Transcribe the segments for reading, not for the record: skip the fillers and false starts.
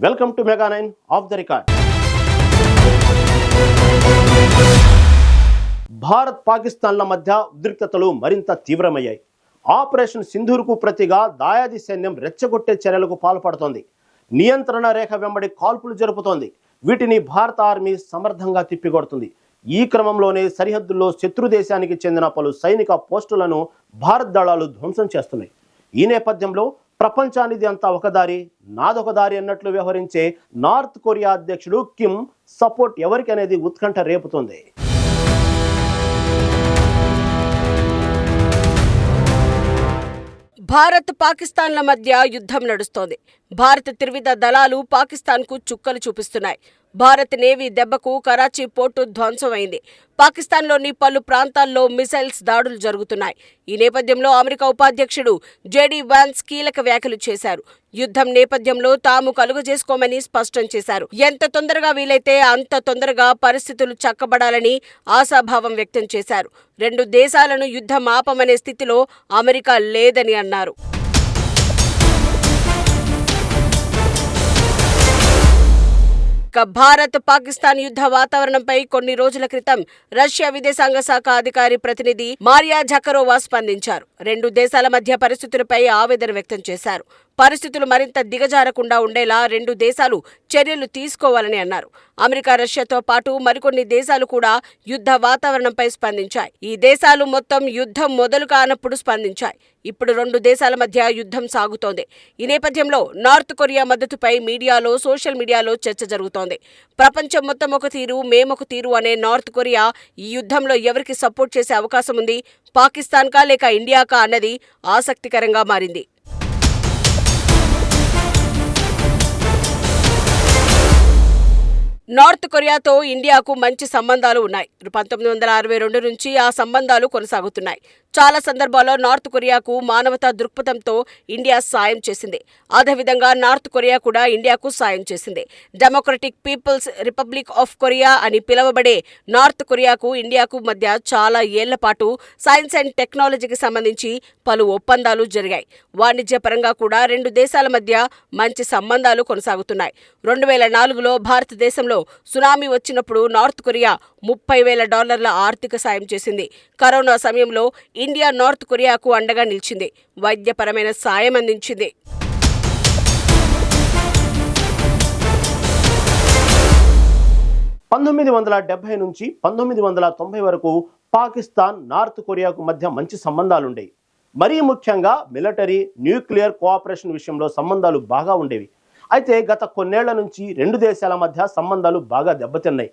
Welcome to mega 9 of the record. Bharat పాకిస్తాన్ల మధ్య ఉద్రిక్తతలు మరింత తీవ్రమయ్యాయి. ఆపరేషన్ సింధూర్కు ప్రతిగా దాయాది సైన్యం రెచ్చగొట్టే చర్యలకు పాల్పడుతోంది. నియంత్రణ రేఖ వెంబడి కాల్పులు జరుపుతోంది. వీటిని భారత ఆర్మీ సమర్థంగా తిప్పికొడుతుంది. ఈ క్రమంలోనే సరిహద్దుల్లో శత్రు దేశానికి చెందిన పలు సైనిక పోస్టులను భారత్ దళాలు ధ్వంసం చేస్తున్నాయి. ఈ నేపథ్యంలో ప్రపంచానిది అంతా ఒకదారి నాదొకదారి అన్నట్లు వ్యవహరించే నార్త్ కొరియా అధ్యక్షుడు కిమ్ సపోర్ట్ ఎవరికి అనేది ఉత్కంఠ రేపుతోంది. భారత్ పాకిస్తాన్ల మధ్య యుద్ధం నడుస్తోంది. భారత త్రివిధ దళాలు పాకిస్తాన్కు చుక్కలు చూపిస్తున్నాయి. భారత్ నేవీ దెబ్బకు కరాచీ పోర్టు ధ్వంసమైంది. పాకిస్తాన్లోని పలు ప్రాంతాల్లో మిసైల్స్ దాడులు జరుగుతున్నాయి. ఈ నేపథ్యంలో అమెరికా ఉపాధ్యక్షుడు జేడీ వాన్స్ కీలక వ్యాఖ్యలు చేశారు. యుద్ధం నేపథ్యంలో తాము కలుగజేసుకోమని స్పష్టం చేశారు. ఎంత తొందరగా వీలైతే అంత తొందరగా పరిస్థితులు చక్కబడాలని ఆశాభావం వ్యక్తం చేశారు. రెండు దేశాలను యుద్ధం ఆపమనే స్థితిలో అమెరికా లేదని అన్నారు. భారత్ పాకిస్తాన్ యుద్ధ వాతావరణంపై కొన్ని రోజుల క్రితం రష్యా విదేశాంగ శాఖ అధికారి ప్రతినిధి మారియా జకరోవా స్పందించారు. రెండు దేశాల మధ్య పరిస్థితులపై ఆవేదన వ్యక్తం చేశారు. పరిస్థితులు మరింత దిగజారకుండా ఉండేలా రెండు దేశాలు చర్యలు తీసుకోవాలని అన్నారు. అమెరికా, రష్యాతో పాటు మరికొన్ని దేశాలు కూడా యుద్ధ వాతావరణంపై స్పందించాయి. ఈ దేశాలు మొత్తం యుద్ధం మొదలు కానప్పుడు స్పందించాయి. ఇప్పుడు రెండు దేశాల మధ్య యుద్ధం సాగుతోంది. ఈ నేపథ్యంలో నార్త్ కొరియా మద్దతుపై మీడియాలో, సోషల్ మీడియాలో చర్చ జరుగుతోంది. ప్రపంచం మొత్తం ఒక తీరు, మేమొక తీరు అనే నార్త్ కొరియా ఈ యుద్ధంలో ఎవరికి సపోర్ట్ చేసే అవకాశం ఉంది? పాకిస్తాన్కా లేక ఇండియాకా అన్నది ఆసక్తికరంగా మారింది. నార్త్ కొరియాతో ఇండియాకు మంచి సంబంధాలు ఉన్నాయి. 1962 నుంచి ఆ సంబంధాలు కొనసాగుతున్నాయి. చాలా సందర్భాల్లో నార్త్ కొరియాకు మానవతా దృక్పథంతో ఇండియా సాయం చేసింది. అదేవిధంగా నార్త్ కొరియా కూడా ఇండియాకు సాయం చేసింది. Democratic People's Republic of Korea అని పిలువబడే నార్త్ కొరియాకు ఇండియాకు మధ్య చాలా ఏళ్ల పాటు సైన్స్ అండ్ టెక్నాలజీకి సంబంధించి పలు ఒప్పందాలు జరిగాయి. వాణిజ్యపరంగా కూడా రెండు దేశాల మధ్య మంచి సంబంధాలు కొనసాగుతున్నాయి. 2004లో భారతదేశంలో సునామీ వచ్చినప్పుడు నార్త్ కొరియా $30,000 ఆర్థిక సాయం చేసింది. కరోనా సమయంలో ఇండియా నార్త్ కొరియాకు అండగా నిలిచింది. వైద్యపరమైన సాయం అందించింది. నుంచి 1990 వరకు పాకిస్తాన్, నార్త్ కొరియాకు మధ్య మంచి సంబంధాలుండేవి. మరీ ముఖ్యంగా మిలిటరీ, న్యూక్లియర్ కోఆపరేషన్ విషయంలో సంబంధాలు బాగా ఉండేవి. అయితే గత కొన్నేళ్ల నుంచి రెండు దేశాల మధ్య సంబంధాలు బాగా దెబ్బతిన్నాయి.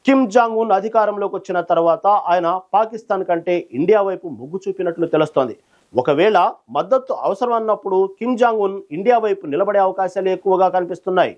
కిమ్ జాంగ్ ఉన్ అధికారంలోకి వచ్చిన తర్వాత ఆయన పాకిస్తాన్ కంటే ఇండియా వైపు మొగ్గు చూపినట్లు తెలుస్తోంది. ఒకవేళ మద్దతు అవసరం అన్నప్పుడు కిమ్ జాంగ్ ఉన్ ఇండియా వైపు నిలబడే అవకాశాలు ఎక్కువగా కనిపిస్తున్నాయి.